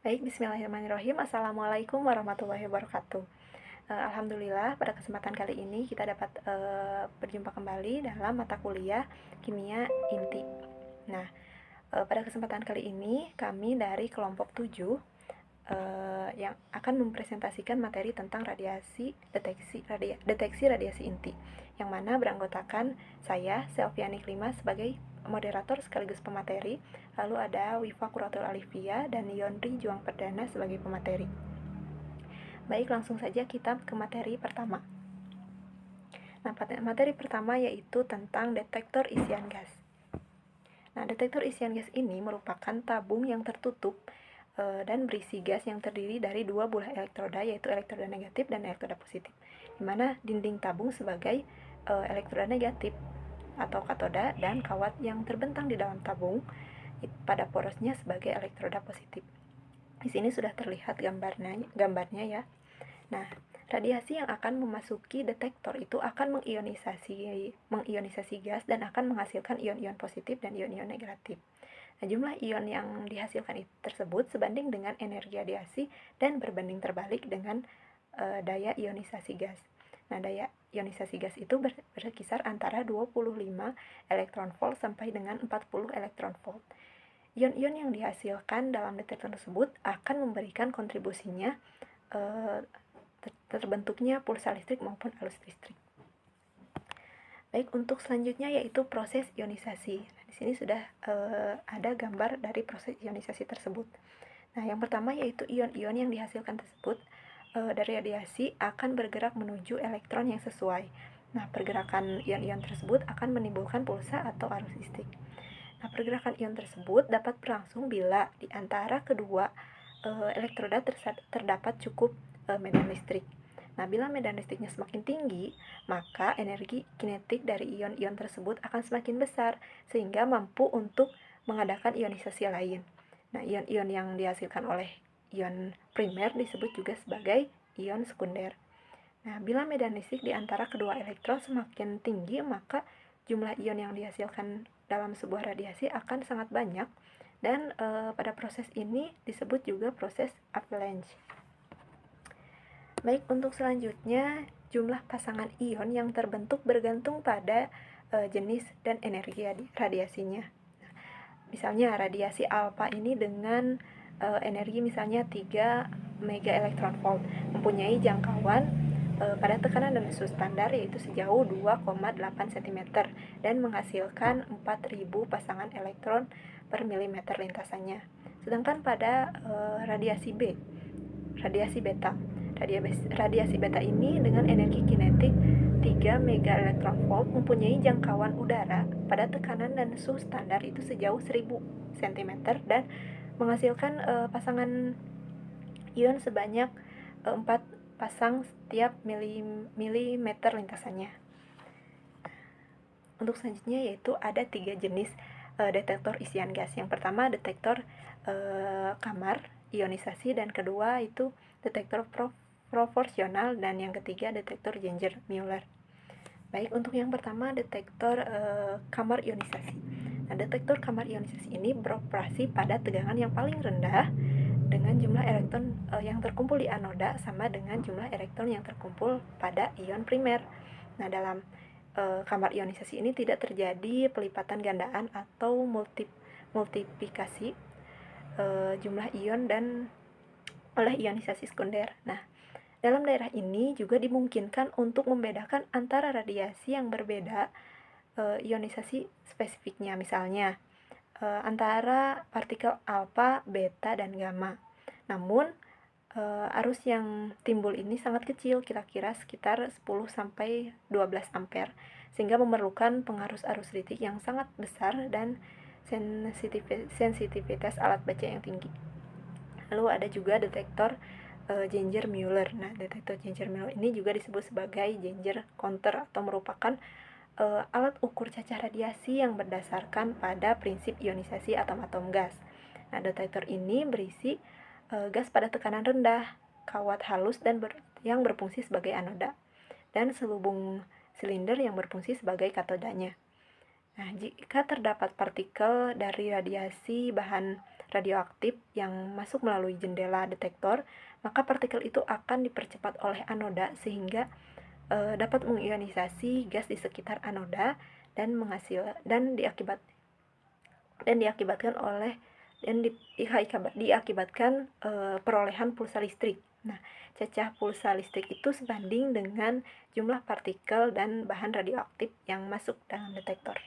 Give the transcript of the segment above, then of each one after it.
Baik, bismillahirrahmanirrahim. Assalamualaikum warahmatullahi wabarakatuh. Alhamdulillah, pada kesempatan kali ini kita dapat berjumpa kembali dalam mata kuliah Kimia Inti. Nah, pada kesempatan kali ini kami dari kelompok 7 yang akan mempresentasikan materi tentang deteksi radiasi inti, yang mana beranggotakan saya, Selviani Klima, sebagai moderator sekaligus pemateri, lalu ada Wifa Kuratul Alifia dan Yondri Juang Perdana sebagai pemateri. Baik, langsung saja kita ke materi pertama. Nah, materi pertama yaitu tentang detektor isian gas. Nah, detektor isian gas ini merupakan tabung yang tertutup dan berisi gas yang terdiri dari dua buah elektroda, yaitu elektroda negatif dan elektroda positif, di mana dinding tabung sebagai elektroda negatif atau katoda dan kawat yang terbentang di dalam tabung pada porosnya sebagai elektroda positif. Di sini sudah terlihat gambarnya ya. Nah, radiasi yang akan memasuki detektor itu akan mengionisasi gas dan akan menghasilkan ion-ion positif dan ion-ion negatif. Nah, jumlah ion yang dihasilkan tersebut sebanding dengan energi radiasi dan berbanding terbalik dengan daya ionisasi gas. Nah, daya ionisasi gas itu berkisar antara 25 elektron volt sampai dengan 40 elektron volt. Ion-ion yang dihasilkan dalam detektor tersebut akan memberikan kontribusinya terbentuknya pulsa listrik maupun arus listrik. Baik, untuk selanjutnya yaitu proses ionisasi. Nah, di sini sudah ada gambar dari proses ionisasi tersebut. Nah, yang pertama yaitu ion-ion yang dihasilkan tersebut dari radiasi akan bergerak menuju elektron yang sesuai. Nah, pergerakan ion-ion tersebut akan menimbulkan pulsa atau arus listrik. Nah, pergerakan ion tersebut dapat berlangsung bila di antara kedua elektroda terdapat cukup medan listrik. Nah, bila medan listriknya semakin tinggi, maka energi kinetik dari ion-ion tersebut akan semakin besar, sehingga mampu untuk mengadakan ionisasi lain. Nah, ion-ion yang dihasilkan oleh ion primer disebut juga sebagai ion sekunder. Nah, bila medan listrik di antara kedua elektron semakin tinggi, maka jumlah ion yang dihasilkan dalam sebuah radiasi akan sangat banyak, dan pada proses ini disebut juga proses avalanche. Baik, untuk selanjutnya jumlah pasangan ion yang terbentuk bergantung pada jenis dan energi radiasinya. Nah, misalnya radiasi alfa ini dengan energi misalnya 3 mega elektron volt mempunyai jangkauan pada tekanan dan suhu standar yaitu sejauh 2,8 cm dan menghasilkan 4000 pasangan elektron per milimeter lintasannya. Sedangkan pada radiasi beta, radiasi beta ini dengan energi kinetik 3 mega elektron volt mempunyai jangkauan udara pada tekanan dan suhu standar itu sejauh 1000 cm dan menghasilkan pasangan ion sebanyak 4 pasang setiap milimeter lintasannya. Untuk selanjutnya yaitu ada 3 jenis detektor isian gas. Yang pertama detektor kamar ionisasi, dan kedua itu detektor proporsional, dan yang ketiga detektor Zenger-Müller. Baik, untuk yang pertama detektor kamar ionisasi. Nah, detektor kamar ionisasi ini beroperasi pada tegangan yang paling rendah dengan jumlah elektron yang terkumpul di anoda sama dengan jumlah elektron yang terkumpul pada ion primer. Nah, dalam kamar ionisasi ini tidak terjadi pelipatan gandaan atau multiplikasi jumlah ion dan oleh ionisasi sekunder. Nah, dalam daerah ini juga dimungkinkan untuk membedakan antara radiasi yang berbeda ionisasi spesifiknya, misalnya antara partikel alfa, beta, dan gamma. Namun arus yang timbul ini sangat kecil, kira-kira sekitar 10-12 ampere, sehingga memerlukan pengarus arus listrik yang sangat besar dan sensitivitas alat baca yang tinggi. Lalu ada juga detektor Zenger-Müller. Nah, detektor Zenger-Müller ini juga disebut sebagai Zenger counter atau merupakan alat ukur cacah radiasi yang berdasarkan pada prinsip ionisasi atom-atom gas. Nah, detektor ini berisi gas pada tekanan rendah, kawat halus dan yang berfungsi sebagai anoda, dan selubung silinder yang berfungsi sebagai katodanya. Nah, jika terdapat partikel dari radiasi bahan radioaktif yang masuk melalui jendela detektor, maka partikel itu akan dipercepat oleh anoda sehingga dapat mengionisasi gas di sekitar anoda dan diakibatkan perolehan pulsa listrik. Nah, cacah pulsa listrik itu sebanding dengan jumlah partikel dan bahan radioaktif yang masuk dalam detektor.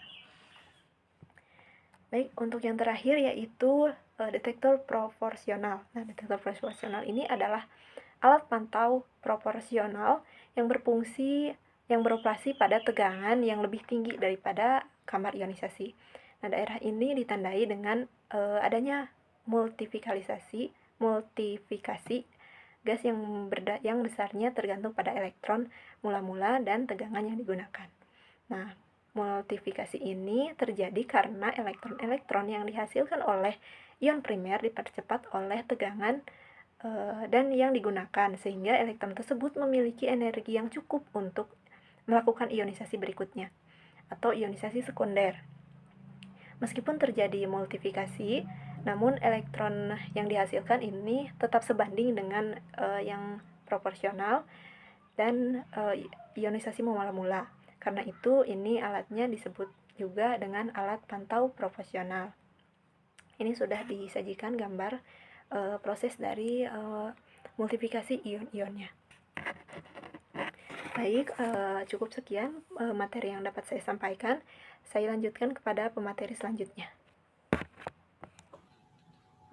Baik, untuk yang terakhir yaitu detektor proporsional. Nah, detektor proporsional ini adalah alat pantau proporsional yang beroperasi pada tegangan yang lebih tinggi daripada kamar ionisasi. Nah, daerah ini ditandai dengan adanya multifikasi gas yang besarnya tergantung pada elektron mula-mula dan tegangan yang digunakan. Nah, multifikasi ini terjadi karena elektron-elektron yang dihasilkan oleh ion primer dipercepat oleh tegangan dan yang digunakan, sehingga elektron tersebut memiliki energi yang cukup untuk melakukan ionisasi berikutnya atau ionisasi sekunder. Meskipun terjadi multifikasi, namun elektron yang dihasilkan ini tetap sebanding dengan yang proporsional dan ionisasi mula-mula. Karena itu ini alatnya disebut juga dengan alat pantau proporsional. Ini sudah disajikan gambar proses dari multifikasi ion-ionnya. Baik, cukup sekian materi yang dapat saya sampaikan. Saya lanjutkan kepada pemateri selanjutnya.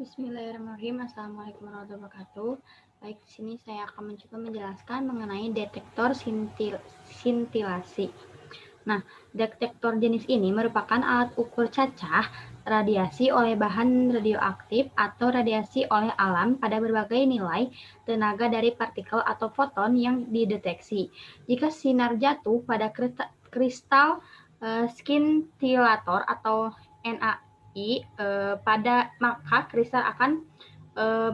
Bismillahirrahmanirrahim. Assalamualaikum warahmatullahi wabarakatuh. Baik, di sini saya akan mencoba menjelaskan mengenai detektor sintilasi. Nah, detektor jenis ini merupakan alat ukur cacah radiasi oleh bahan radioaktif atau radiasi oleh alam pada berbagai nilai tenaga dari partikel atau foton yang dideteksi. Jika sinar jatuh pada kristal skintillator atau NaI maka kristal akan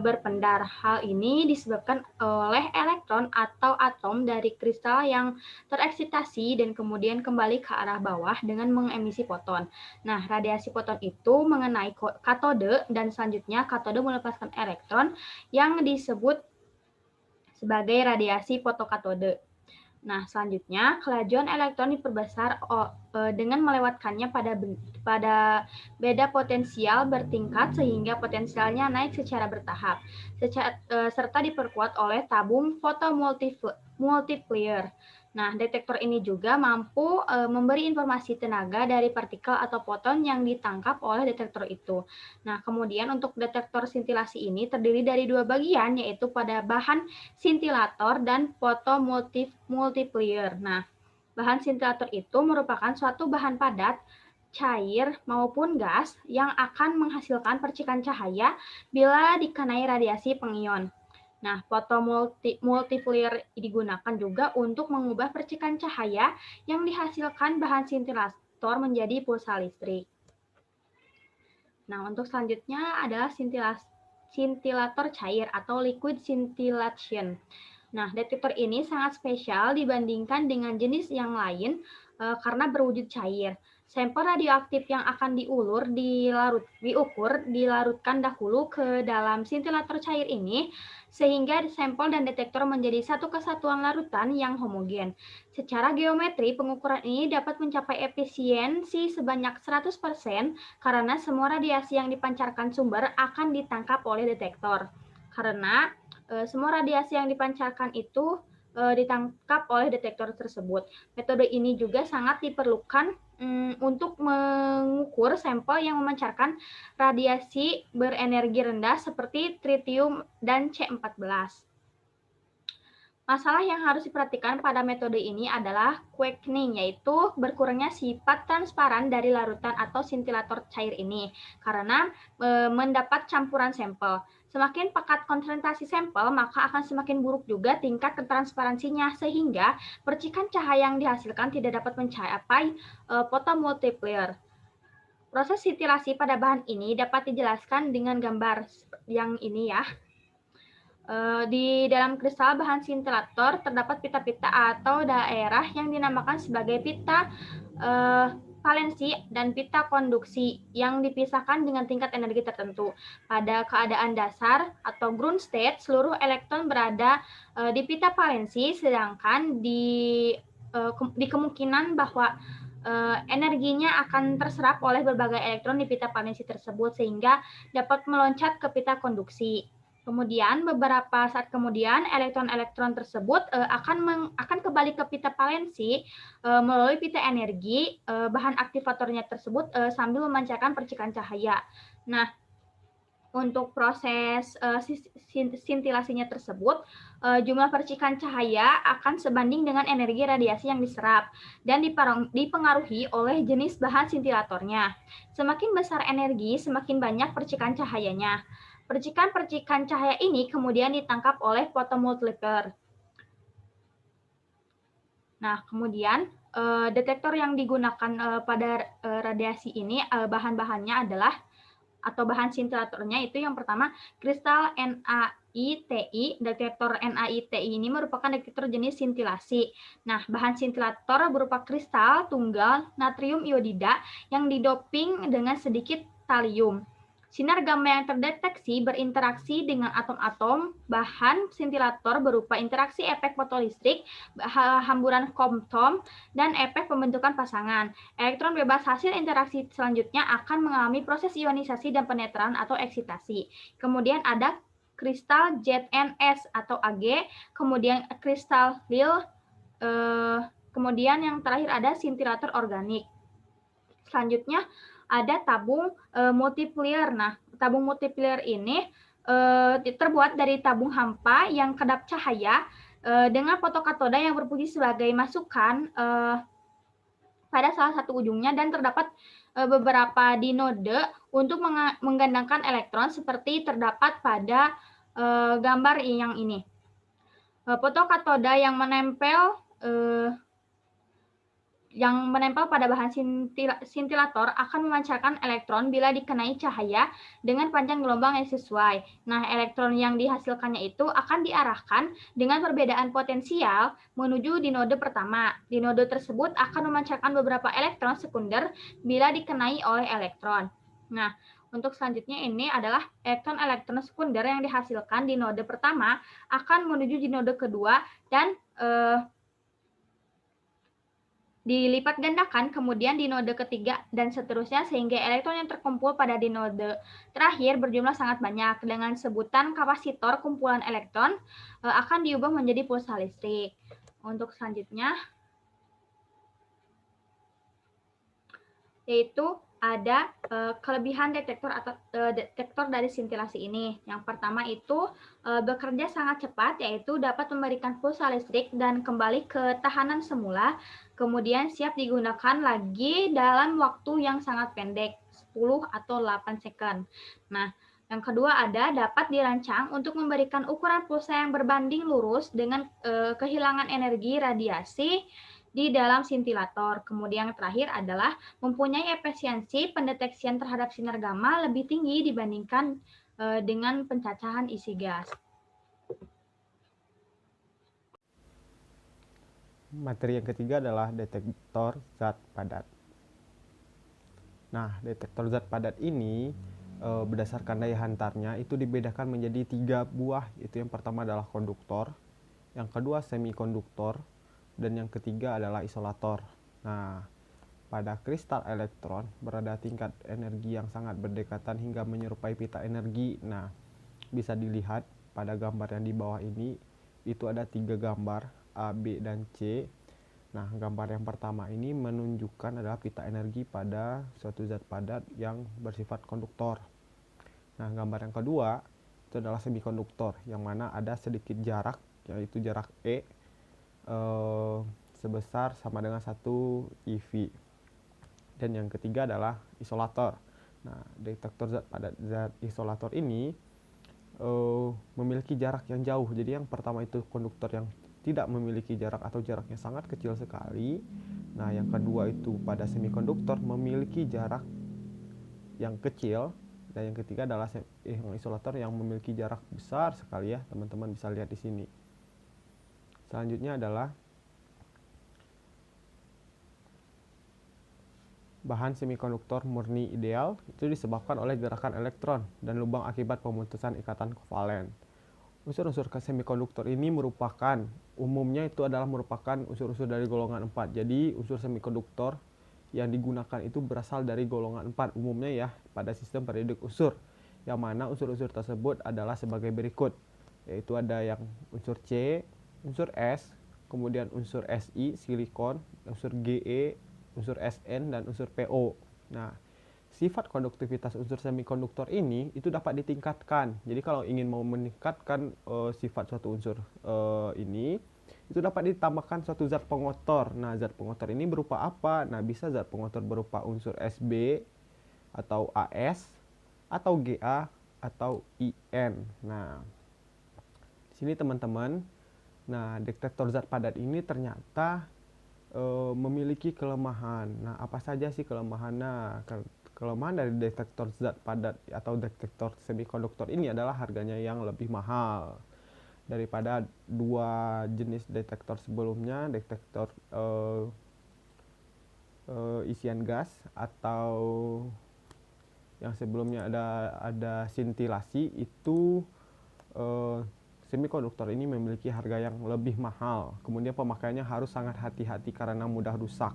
berpendar. Hal ini disebabkan oleh elektron atau atom dari kristal yang tereksitasi dan kemudian kembali ke arah bawah dengan mengemisi foton. Nah, radiasi foton itu mengenai katode dan selanjutnya katode melepaskan elektron yang disebut sebagai radiasi fotokatode. Nah, selanjutnya kelajuan elektron diperbesar dengan melewatkannya pada beda potensial bertingkat sehingga potensialnya naik secara bertahap, serta diperkuat oleh tabung fotomultiplier. Nah, detektor ini juga mampu memberi informasi tenaga dari partikel atau foton yang ditangkap oleh detektor itu. Nah, kemudian untuk detektor sintilasi ini terdiri dari dua bagian, yaitu pada bahan sintilator dan fotomultiplier. Nah, bahan sintilator itu merupakan suatu bahan padat, cair maupun gas yang akan menghasilkan percikan cahaya bila dikenai radiasi pengion. Nah, fotomultiplier digunakan juga untuk mengubah percikan cahaya yang dihasilkan bahan sintilator menjadi pulsa listrik. Nah, untuk selanjutnya adalah sintilator cair atau liquid scintillation. Nah, detektor ini sangat spesial dibandingkan dengan jenis yang lain karena berwujud cair. Sampel radioaktif yang akan dilarutkan dahulu ke dalam sintilator cair ini sehingga sampel dan detektor menjadi satu kesatuan larutan yang homogen. Secara geometri, pengukuran ini dapat mencapai efisiensi sebanyak 100% karena semua radiasi yang dipancarkan sumber akan ditangkap oleh detektor. Karena semua radiasi yang dipancarkan itu ditangkap oleh detektor tersebut. Metode ini juga sangat diperlukan untuk mengukur sampel yang memancarkan radiasi berenergi rendah seperti tritium dan C14. Masalah yang harus diperhatikan pada metode ini adalah quickening, yaitu berkurangnya sifat transparan dari larutan atau sintilator cair ini karena mendapat campuran sampel. Semakin pekat konsentrasi sampel, maka akan semakin buruk juga tingkat ketransparansinya sehingga percikan cahaya yang dihasilkan tidak dapat mencapai fotomultiplier. Proses sintilasi pada bahan ini dapat dijelaskan dengan gambar yang ini ya. Di dalam kristal bahan sintilator terdapat pita-pita atau daerah yang dinamakan sebagai pita valensi dan pita konduksi yang dipisahkan dengan tingkat energi tertentu. Pada keadaan dasar atau ground state, seluruh elektron berada di pita valensi, sedangkan di kemungkinan bahwa energinya akan terserap oleh berbagai elektron di pita valensi tersebut sehingga dapat meloncat ke pita konduksi. Kemudian beberapa saat kemudian elektron-elektron tersebut akan kembali ke pita valensi melalui pita energi bahan aktivatornya tersebut sambil memancarkan percikan cahaya. Nah, untuk proses sintilasinya tersebut, jumlah percikan cahaya akan sebanding dengan energi radiasi yang diserap dan dipengaruhi oleh jenis bahan sintilatornya. Semakin besar energi, semakin banyak percikan cahayanya. Percikan-percikan cahaya ini kemudian ditangkap oleh fotomultiplier. Nah, kemudian detektor yang digunakan pada radiasi ini bahan-bahannya adalah atau bahan sintilatornya itu yang pertama kristal NaITi. Detektor NaITi ini merupakan detektor jenis sintilasi. Nah, bahan sintilator berupa kristal tunggal natrium iodida yang didoping dengan sedikit talium. Sinar gamma yang terdeteksi berinteraksi dengan atom-atom bahan sintilator berupa interaksi efek fotolistrik, hamburan Compton, dan efek pembentukan pasangan. Elektron bebas hasil interaksi selanjutnya akan mengalami proses ionisasi dan penetran atau eksitasi. Kemudian ada kristal ZNS atau Ag, kemudian kristal Lil, kemudian yang terakhir ada sintilator organik. Selanjutnya ada tabung multiplier. Nah, tabung multiplier ini terbuat dari tabung hampa yang kedap cahaya dengan fotokatoda yang berfungsi sebagai masukan pada salah satu ujungnya dan terdapat beberapa dinode untuk menggandangkan elektron seperti terdapat pada gambar yang ini. Fotokatoda yang menempel pada bahan sintilator akan memancarkan elektron bila dikenai cahaya dengan panjang gelombang yang sesuai. Nah, elektron yang dihasilkannya itu akan diarahkan dengan perbedaan potensial menuju dinode pertama. Dinode tersebut akan memancarkan beberapa elektron sekunder bila dikenai oleh elektron. Nah, untuk selanjutnya ini adalah elektron-elektron sekunder yang dihasilkan di node pertama akan menuju di node kedua dan dilipat gandakan kemudian di node ketiga dan seterusnya sehingga elektron yang terkumpul pada di node terakhir berjumlah sangat banyak. Dengan sebutan kapasitor kumpulan elektron akan diubah menjadi pulsa listrik. Untuk selanjutnya yaitu ada kelebihan detektor atau detektor dari sintilasi ini. Yang pertama itu bekerja sangat cepat, yaitu dapat memberikan pulsa listrik dan kembali ke tahanan semula, kemudian siap digunakan lagi dalam waktu yang sangat pendek, 10 atau 8 second. Nah, yang kedua ada dapat dirancang untuk memberikan ukuran pulsa yang berbanding lurus dengan kehilangan energi radiasi di dalam sintilator. Kemudian yang terakhir adalah mempunyai efisiensi pendeteksian terhadap sinar gamma lebih tinggi dibandingkan dengan pencacahan isi gas. Materi yang ketiga adalah detektor zat padat. Nah, detektor zat padat ini berdasarkan daya hantarnya itu dibedakan menjadi 3 buah. Itu yang pertama adalah konduktor, yang kedua semikonduktor, dan yang ketiga adalah isolator. Nah, pada kristal elektron berada tingkat energi yang sangat berdekatan hingga menyerupai pita energi. Nah, bisa dilihat pada gambar yang di bawah ini, itu ada 3 gambar, A, B, dan C. Nah, gambar yang pertama ini menunjukkan adalah pita energi pada suatu zat padat yang bersifat konduktor. Nah, gambar yang kedua itu adalah semikonduktor, yang mana ada sedikit jarak, yaitu jarak E sebesar sama dengan 1 eV. Dan yang ketiga adalah isolator. Nah, detektor zat padat zat isolator ini memiliki jarak yang jauh. Jadi yang pertama itu konduktor yang tidak memiliki jarak atau jaraknya sangat kecil sekali. Nah, yang kedua itu pada semikonduktor memiliki jarak yang kecil. Dan yang ketiga adalah yang isolator yang memiliki jarak besar sekali ya. Teman-teman bisa lihat di sini. Selanjutnya adalah bahan semikonduktor murni ideal itu disebabkan oleh gerakan elektron dan lubang akibat pemutusan ikatan kovalen. Unsur-unsur semikonduktor ini umumnya merupakan unsur-unsur dari golongan 4. Jadi unsur semikonduktor yang digunakan itu berasal dari golongan 4 umumnya ya pada sistem periodik unsur. Yang mana unsur-unsur tersebut adalah sebagai berikut, yaitu ada yang unsur C, unsur S, kemudian unsur Si, silikon, unsur Ge, unsur Sn, dan unsur Po. Nah, sifat konduktivitas unsur semikonduktor ini itu dapat ditingkatkan. Jadi kalau ingin mau meningkatkan sifat suatu unsur ini, itu dapat ditambahkan suatu zat pengotor. Nah, zat pengotor ini berupa apa? Nah, bisa zat pengotor berupa unsur Sb atau As atau Ga atau In. Nah, di sini teman-teman, nah detektor zat padat ini ternyata memiliki kelemahan. Nah, apa saja sih kelemahannya? Kelemahan dari detektor zat padat atau detektor semikonduktor ini adalah harganya yang lebih mahal daripada dua jenis detektor sebelumnya, detektor isian gas atau yang sebelumnya ada sintilasi. Itu semikonduktor ini memiliki harga yang lebih mahal. Kemudian pemakaiannya harus sangat hati-hati karena mudah rusak.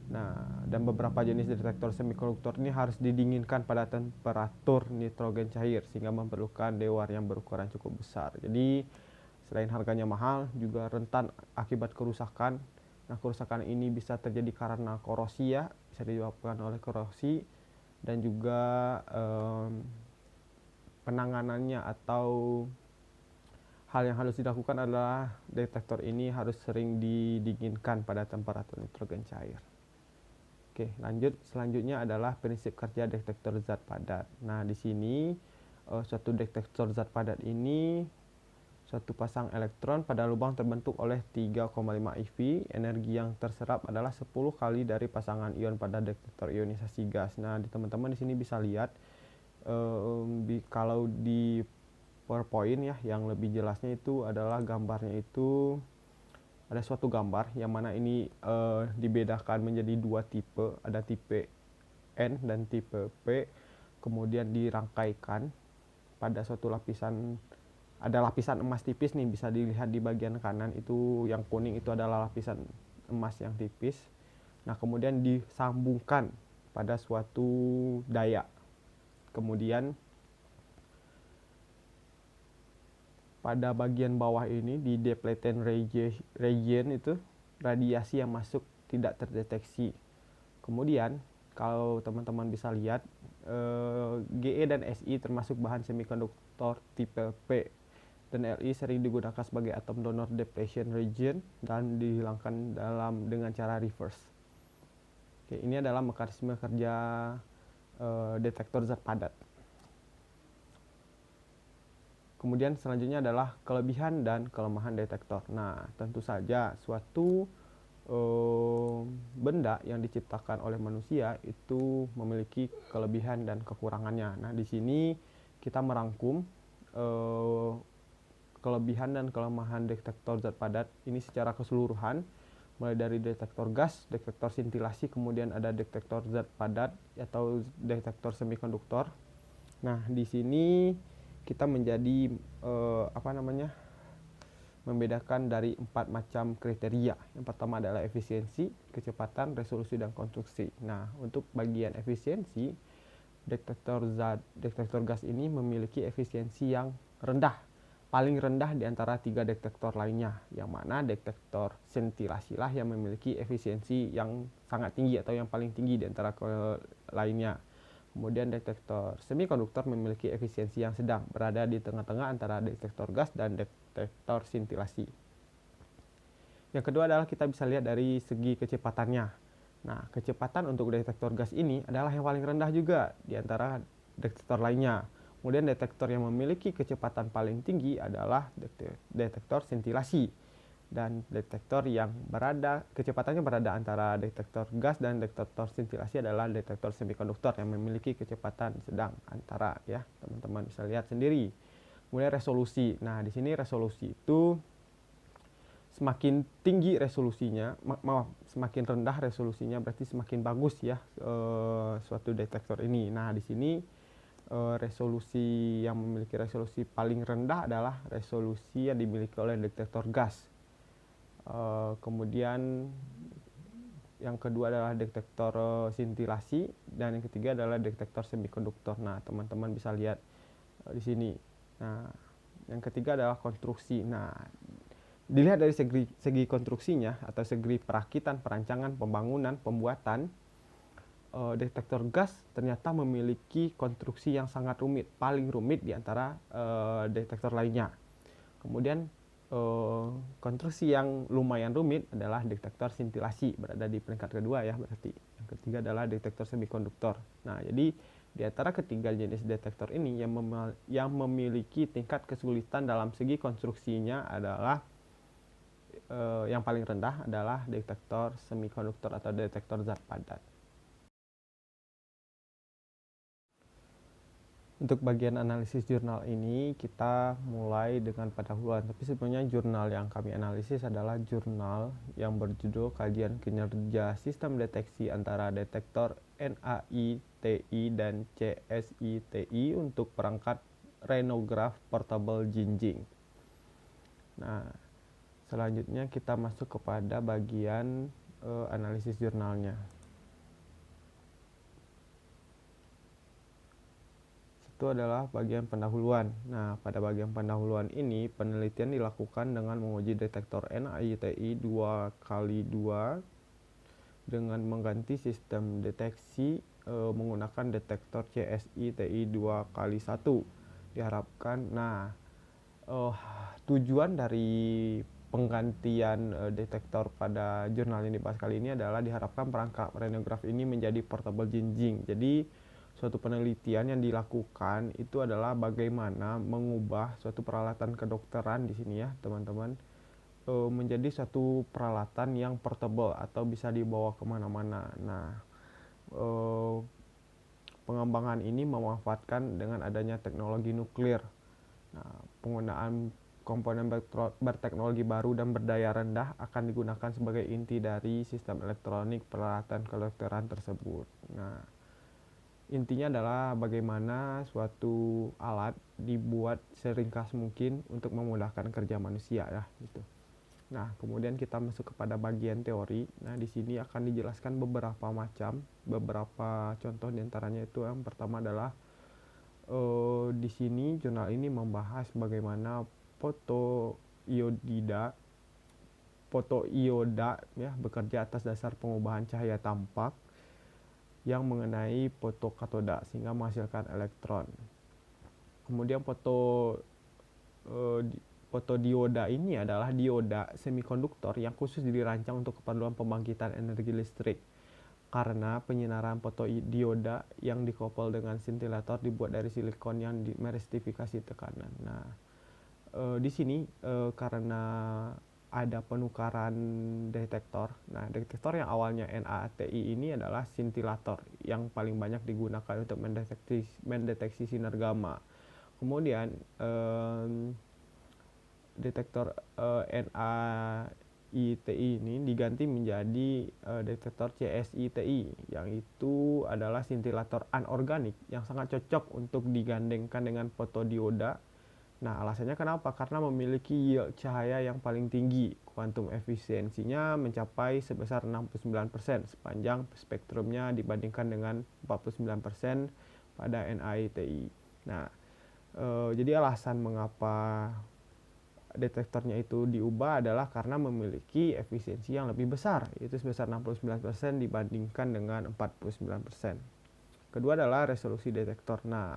Nah, dan beberapa jenis detektor semikonduktor ini harus didinginkan pada temperatur nitrogen cair sehingga memerlukan dewar yang berukuran cukup besar. Jadi, selain harganya mahal, juga rentan akibat kerusakan. Nah, kerusakan ini bisa terjadi karena korosi ya, bisa disebabkan oleh korosi, dan juga penanganannya atau hal yang harus dilakukan adalah detektor ini harus sering didinginkan pada temperatur nitrogen cair. Oke, selanjutnya adalah prinsip kerja detektor zat padat. Nah, di sini suatu detektor zat padat ini suatu pasang elektron pada lubang terbentuk oleh 3,5 eV. Energi yang terserap adalah 10 kali dari pasangan ion pada detektor ionisasi gas. Nah, teman-teman di sini bisa lihat kalau di PowerPoint ya, yang lebih jelasnya itu adalah gambarnya itu ada suatu gambar yang mana ini dibedakan menjadi dua tipe, ada tipe N dan tipe P, kemudian dirangkaikan pada suatu lapisan, ada lapisan emas tipis nih, bisa dilihat di bagian kanan itu yang kuning itu adalah lapisan emas yang tipis. Nah, kemudian disambungkan pada suatu daya. Kemudian pada bagian bawah ini di depleted region itu radiasi yang masuk tidak terdeteksi. Kemudian kalau teman-teman bisa lihat Ge dan Si termasuk bahan semikonduktor tipe P, dan Li sering digunakan sebagai atom donor depletion region dan dihilangkan dengan cara reverse. Oke, ini adalah mekanisme kerja detektor zat padat. Kemudian selanjutnya adalah kelebihan dan kelemahan detektor. Nah, tentu saja suatu benda yang diciptakan oleh manusia itu memiliki kelebihan dan kekurangannya. Nah, di sini kita merangkum kelebihan dan kelemahan detektor zat padat ini secara keseluruhan, mulai dari detektor gas, detektor sintilasi, kemudian ada detektor zat padat atau detektor semikonduktor. Nah, di sini kita menjadi membedakan dari 4 macam kriteria. Yang pertama adalah efisiensi, kecepatan, resolusi, dan konstruksi. Nah, untuk bagian efisiensi, detektor gas ini memiliki efisiensi yang rendah, paling rendah di antara 3 detektor lainnya, yang mana detektor sintilasi lah yang memiliki efisiensi yang sangat tinggi atau yang paling tinggi di antara lainnya. Kemudian detektor semikonduktor memiliki efisiensi yang sedang, berada di tengah-tengah antara detektor gas dan detektor sintilasi. Yang kedua adalah kita bisa lihat dari segi kecepatannya. Nah, kecepatan untuk detektor gas ini adalah yang paling rendah juga di antara detektor lainnya. Kemudian detektor yang memiliki kecepatan paling tinggi adalah detektor sintilasi. Dan detektor yang kecepatannya berada antara detektor gas dan detektor sintilasi adalah detektor semikonduktor yang memiliki kecepatan sedang antara, ya teman-teman bisa lihat sendiri. Kemudian resolusi. Nah, di sini resolusi itu semakin tinggi resolusinya, maaf, semakin rendah resolusinya berarti semakin bagus ya suatu detektor ini. Nah, di sini resolusi yang memiliki resolusi paling rendah adalah resolusi yang dimiliki oleh detektor gas. Kemudian yang kedua adalah detektor sintilasi, dan yang ketiga adalah detektor semikonduktor. Nah, teman-teman bisa lihat di sini. Nah, yang ketiga adalah konstruksi. Nah, dilihat dari segi konstruksinya atau segi perakitan, perancangan, pembangunan, pembuatan, detektor gas ternyata memiliki konstruksi yang sangat rumit, paling rumit di antara detektor lainnya. Kemudian konstruksi yang lumayan rumit adalah detektor sintilasi, berada di peringkat kedua ya berarti. Yang ketiga adalah detektor semikonduktor. Nah, jadi di antara ketiga jenis detektor ini yang memiliki tingkat kesulitan dalam segi konstruksinya adalah yang paling rendah adalah detektor semikonduktor atau detektor zat padat. Untuk bagian analisis jurnal ini kita mulai dengan pendahuluan, tapi sebenarnya jurnal yang kami analisis adalah jurnal yang berjudul Kajian Kinerja Sistem Deteksi antara Detektor NAITI dan CSITI untuk perangkat Rhenograph Portable Jinjing. Nah, selanjutnya kita masuk kepada bagian analisis jurnalnya. Itu adalah bagian pendahuluan. Nah, pada bagian pendahuluan ini penelitian dilakukan dengan menguji detektor NAITI 2x2 dengan mengganti sistem deteksi menggunakan detektor CSITI 2x1. Diharapkan, nah, tujuan dari penggantian detektor pada jurnal yang dibahas kali ini adalah diharapkan perangkat Rhenograph ini menjadi portable jinjing. Jadi suatu penelitian yang dilakukan itu adalah bagaimana mengubah suatu peralatan kedokteran di sini ya teman-teman menjadi suatu peralatan yang portable atau bisa dibawa kemana-mana. Nah, pengembangan ini memanfaatkan dengan adanya teknologi nuklir. Nah, penggunaan komponen berteknologi baru dan berdaya rendah akan digunakan sebagai inti dari sistem elektronik peralatan kedokteran tersebut. Nah, intinya adalah bagaimana suatu alat dibuat seringkas mungkin untuk memudahkan kerja manusia ya gitu. Nah, kemudian kita masuk kepada bagian teori. Nah, di sini akan dijelaskan beberapa contoh diantaranya itu yang pertama adalah di sini jurnal ini membahas bagaimana fotoioda ya bekerja atas dasar pengubahan cahaya tampak yang mengenai fotokatoda sehingga menghasilkan elektron. Kemudian fotodioda ini adalah dioda semikonduktor yang khusus dirancang untuk keperluan pembangkitan energi listrik. Karena penyinaran fotodioda yang dikopel dengan sintilator dibuat dari silikon yang dimerestifikasi tekanan. Nah, di sini karena ada penukaran detektor. Nah, detektor yang awalnya NATI ini adalah sintilator yang paling banyak digunakan untuk mendeteksi sinar gamma. Kemudian detektor NAITI ini diganti menjadi detektor CSITI yang itu adalah sintilator anorganik yang sangat cocok untuk digandengkan dengan fotodioda. Nah, alasannya kenapa? Karena memiliki yield cahaya yang paling tinggi. Kuantum efisiensinya mencapai sebesar 69% sepanjang spektrumnya dibandingkan dengan 49% pada NAITI. Nah, jadi alasan mengapa detektornya itu diubah adalah karena memiliki efisiensi yang lebih besar, yaitu sebesar 69% dibandingkan dengan 49%. Kedua adalah resolusi detektor. Nah,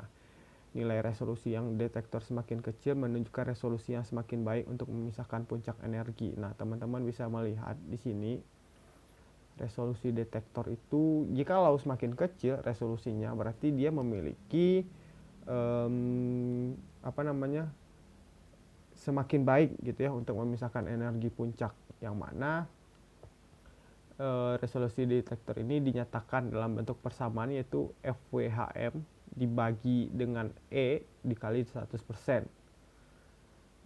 nilai resolusi yang detektor semakin kecil menunjukkan resolusi yang semakin baik untuk memisahkan puncak energi. Nah, teman-teman bisa melihat di sini resolusi detektor itu jikalau semakin kecil resolusinya berarti dia memiliki semakin baik gitu ya untuk memisahkan energi puncak, yang mana resolusi detektor ini dinyatakan dalam bentuk persamaan yaitu FWHM dibagi dengan E dikali 100%.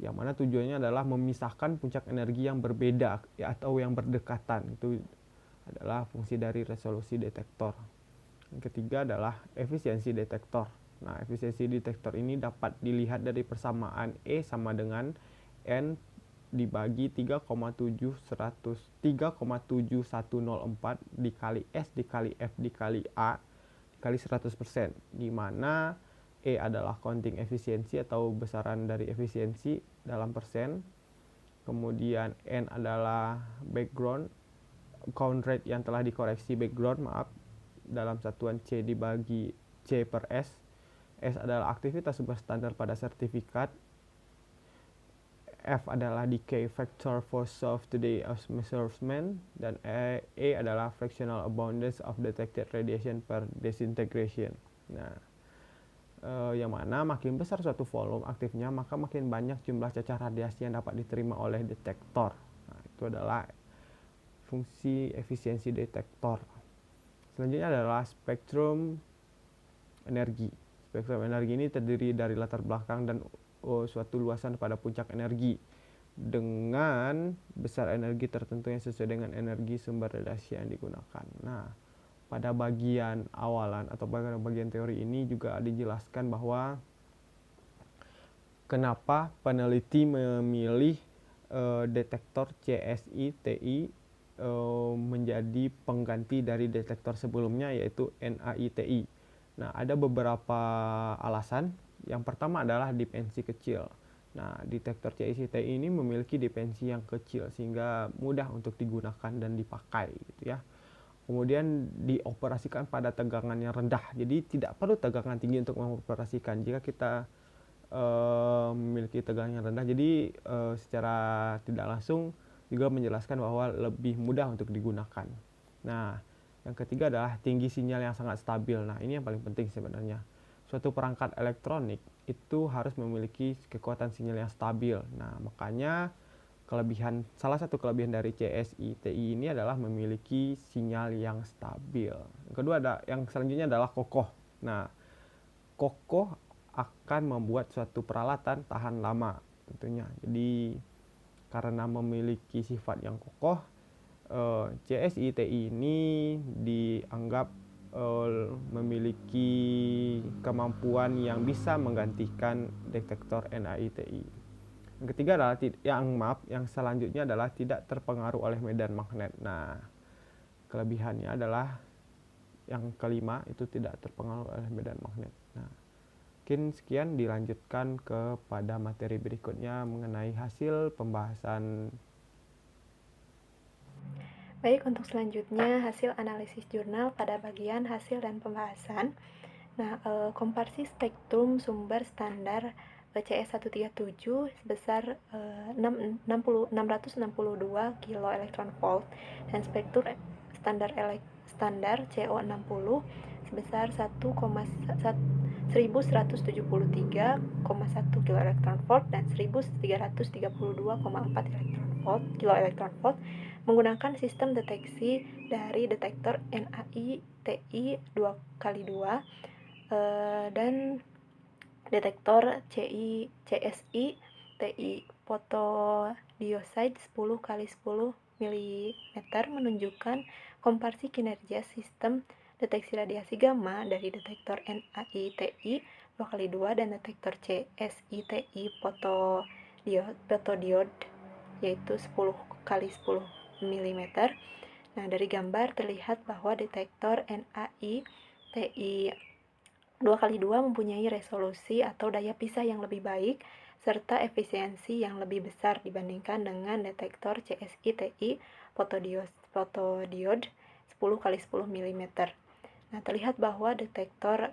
yang mana tujuannya adalah memisahkan puncak energi yang berbeda atau yang berdekatan. Itu adalah fungsi dari resolusi detektor. Yang ketiga adalah efisiensi detektor. Nah, efisiensi detektor ini dapat dilihat dari persamaan E sama dengan N dibagi 3,7104 dikali S dikali F dikali A dikali 100%, di mana E adalah counting efisiensi atau besaran dari efisiensi dalam persen, kemudian N adalah background count rate yang telah dikoreksi background dalam satuan C dibagi C per S. S adalah aktivitas substandard pada sertifikat. F adalah decay factor for day of measurement, dan E adalah fractional abundance of detected radiation per disintegration. Nah, yang mana makin besar suatu volume aktifnya, maka makin banyak jumlah cacar radiasi yang dapat diterima oleh detektor. Nah, itu adalah fungsi efisiensi detektor. Selanjutnya adalah spektrum energi. Spektrum energi ini terdiri dari latar belakang dan suatu luasan pada puncak energi dengan besar energi tertentu yang sesuai dengan energi sumber radiasi yang digunakan. Nah, pada bagian awalan atau bagian teori ini juga dijelaskan bahwa kenapa peneliti memilih detektor CSI-TI menjadi pengganti dari detektor sebelumnya, yaitu NAI-TI. Nah, ada beberapa alasan. Yang pertama adalah dimensi kecil. Nah, detektor CSI-TI ini memiliki dimensi yang kecil sehingga mudah untuk digunakan dan dipakai gitu ya. Kemudian dioperasikan pada tegangan yang rendah. Jadi tidak perlu tegangan tinggi untuk mengoperasikan. Jika kita memiliki tegangan yang rendah, jadi secara tidak langsung juga menjelaskan bahwa lebih mudah untuk digunakan. Nah, yang ketiga adalah tinggi sinyal yang sangat stabil. Nah, ini yang paling penting sebenarnya. Suatu perangkat elektronik itu harus memiliki kekuatan sinyal yang stabil. Nah, makanya salah satu kelebihan dari CSI-TI ini adalah memiliki sinyal yang stabil. Yang kedua yang selanjutnya adalah kokoh. Nah, kokoh akan membuat suatu peralatan tahan lama tentunya. Jadi karena memiliki sifat yang kokoh, CSI-TI ini dianggap memiliki kemampuan yang bisa menggantikan detektor NAI-TI. Yang ketiga adalah yang selanjutnya adalah tidak terpengaruh oleh medan magnet. Nah, kelebihannya adalah yang kelima itu tidak terpengaruh oleh medan magnet. Nah, mungkin sekian, dilanjutkan kepada materi berikutnya mengenai hasil pembahasan. Baik, untuk selanjutnya hasil analisis jurnal pada bagian hasil dan pembahasan. Nah, komparsi spektrum sumber standar CS137 sebesar 662 kilo elektron volt dan spektrum standar CO60 sebesar 1173,1 kilo elektron volt dan 1332,4 kilo elektron volt menggunakan sistem deteksi dari detektor NAI-TI 2x2 dan detektor CSI-TI photodiode 10x10 mm menunjukkan komparsi kinerja sistem deteksi radiasi gamma dari detektor NAI-TI 2x2 dan detektor CSI-TI photodiode yaitu 10x10 mm. Nah, dari gambar terlihat bahwa detektor NAI-TI 2x2 mempunyai resolusi atau daya pisah yang lebih baik serta efisiensi yang lebih besar dibandingkan dengan detektor CSI-TI photodiode 10x10 mm. Nah, terlihat bahwa detektor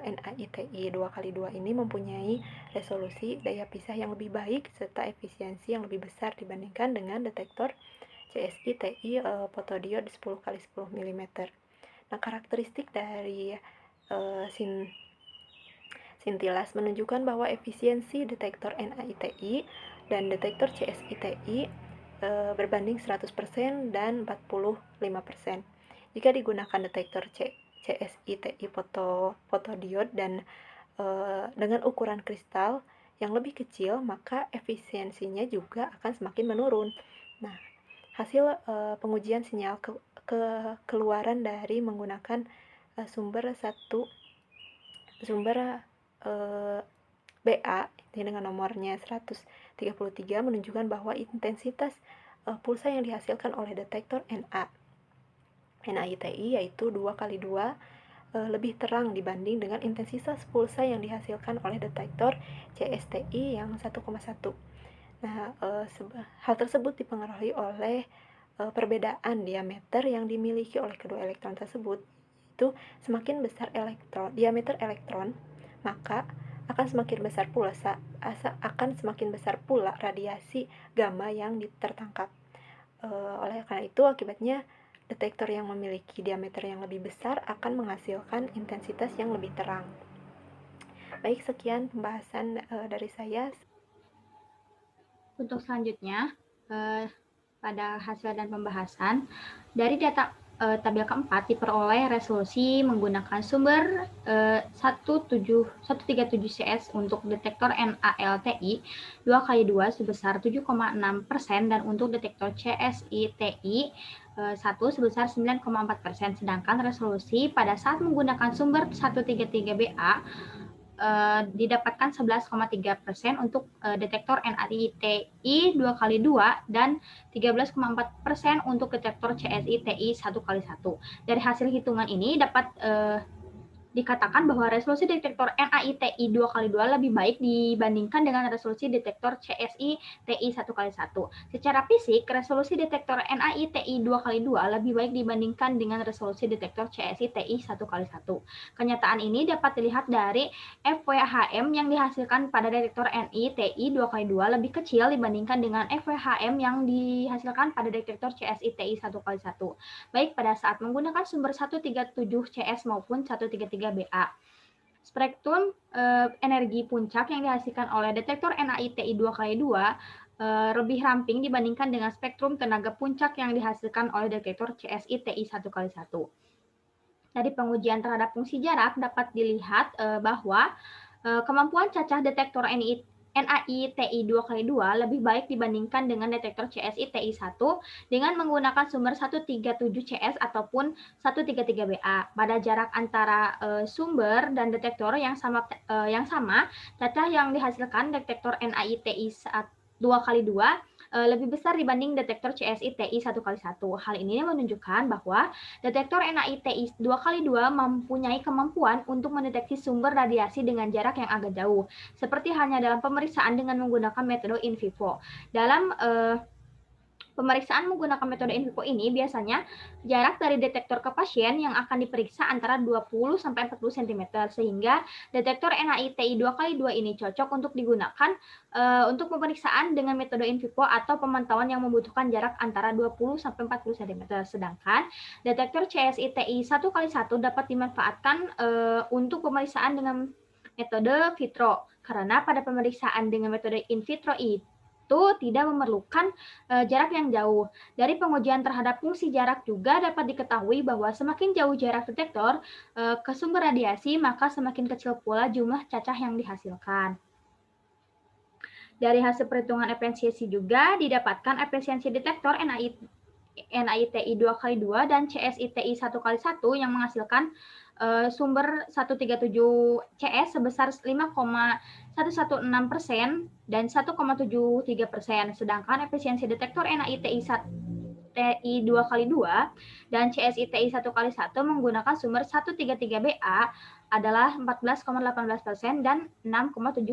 NAI-TI 2x2 ini mempunyai resolusi daya pisah yang lebih baik serta efisiensi yang lebih besar dibandingkan dengan detektor CSI-TI photodiode 10x10 mm. Nah, karakteristik dari sintilas menunjukkan bahwa efisiensi detektor NAI-TI dan detektor CSI-TI berbanding 100% dan 45%. Jika digunakan detektor CSI-TI photodiode dan dengan ukuran kristal yang lebih kecil, maka efisiensinya juga akan semakin menurun. Nah, hasil pengujian sinyal keluaran dari menggunakan sumber BA dengan nomornya 133 menunjukkan bahwa intensitas pulsa yang dihasilkan oleh detektor NAITI yaitu 2x2 lebih terang dibanding dengan intensitas pulsa yang dihasilkan oleh detektor CSTI yang 1,1. Nah, hal tersebut dipengaruhi oleh perbedaan diameter yang dimiliki oleh kedua elektron tersebut. Itu semakin besar diameter elektron, maka akan semakin besar pula radiasi gamma yang tertangkap. Oleh karena itu, akibatnya detektor yang memiliki diameter yang lebih besar akan menghasilkan intensitas yang lebih terang. Baik, sekian pembahasan dari saya. Untuk selanjutnya, pada hasil dan pembahasan, dari data tabel keempat diperoleh resolusi menggunakan sumber 137CS untuk detektor NALTI 2x2 sebesar 7,6% dan untuk detektor CSI-TI 1 sebesar 9,4%, sedangkan resolusi pada saat menggunakan sumber 133BA didapatkan 11,3% untuk detektor NAITI 2x2 dan 13,4% untuk detektor CSI-TI 1x1. Dari hasil hitungan ini dapat dikatakan bahwa resolusi detektor NAITI 2x2 lebih baik dibandingkan dengan resolusi detektor CSI-TI 1x1. Secara fisik, resolusi detektor NAITI 2x2 lebih baik dibandingkan dengan resolusi detektor CSI-TI 1x1. Kenyataan ini dapat dilihat dari FWHM yang dihasilkan pada detektor NAITI 2x2 lebih kecil dibandingkan dengan FWHM yang dihasilkan pada detektor CSI-TI 1x1, baik pada saat menggunakan sumber 137CS maupun 133BA. Spektrum energi puncak yang dihasilkan oleh detektor NAITI 2x2 lebih ramping dibandingkan dengan spektrum tenaga puncak yang dihasilkan oleh detektor CSI-TI 1x1. Dari pengujian terhadap fungsi jarak dapat dilihat bahwa kemampuan cacah detektor NAITI 2x2 lebih baik dibandingkan dengan detektor CSI-TI 1 dengan menggunakan sumber 137CS ataupun 133BA. Pada jarak antara sumber dan detektor yang sama, cacah yang dihasilkan detektor NAITI 2x2 lebih besar dibanding detektor CSI-TI 1x1. Hal ini menunjukkan bahwa detektor NAITI 2x2 mempunyai kemampuan untuk mendeteksi sumber radiasi dengan jarak yang agak jauh, seperti halnya dalam pemeriksaan dengan menggunakan metode in vivo. Dalam pemeriksaan menggunakan metode in vivo ini biasanya jarak dari detektor ke pasien yang akan diperiksa antara 20-40 cm, sehingga detektor NAITI 2x2 ini cocok untuk digunakan untuk pemeriksaan dengan metode in vivo atau pemantauan yang membutuhkan jarak antara 20-40 cm. Sedangkan detektor CSI-TI 1x1 dapat dimanfaatkan untuk pemeriksaan dengan metode vitro, karena pada pemeriksaan dengan metode in vitro itu tidak memerlukan jarak yang jauh. Dari pengujian terhadap fungsi jarak juga dapat diketahui bahwa semakin jauh jarak detektor ke sumber radiasi, maka semakin kecil pula jumlah cacah yang dihasilkan. Dari hasil perhitungan efisiensi juga didapatkan efisiensi detektor NAITI 2x2 dan CSI-TI 1x1 yang menghasilkan sumber 137CS sebesar 5,116% dan 1,73%, sedangkan efisiensi detektor NAITI 2x2 dan CSI-TI 1x1 menggunakan sumber 133BA adalah 14,18% dan 6,79%.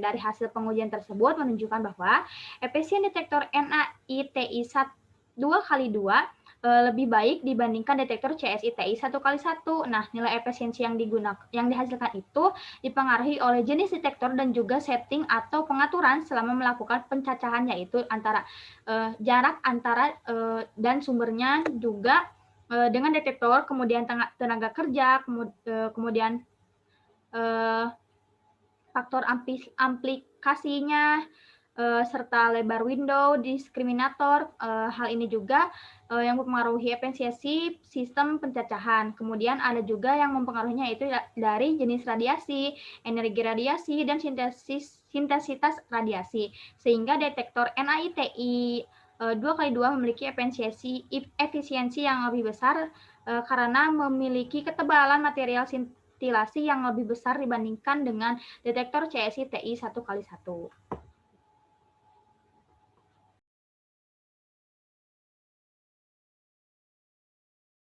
Dari hasil pengujian tersebut menunjukkan bahwa efisiensi detektor NAITI 2x2 lebih baik dibandingkan detektor CSI-TI 1x1. Nah, nilai efisiensi yang dihasilkan itu dipengaruhi oleh jenis detektor dan juga setting atau pengaturan selama melakukan pencacahan, yaitu antara jarak antara dan sumbernya, juga dengan detektor, kemudian tenaga kerja, kemudian faktor aplikasinya, serta lebar window, diskriminator. Hal ini juga yang mempengaruhi efisiensi sistem pencacahan. Kemudian ada juga yang mempengaruhinya itu dari jenis radiasi, energi radiasi, dan sintesitas radiasi. Sehingga detektor NITI 2x2 memiliki efisiensi yang lebih besar karena memiliki ketebalan material sintilasi yang lebih besar dibandingkan dengan detektor CSI TI 1x1.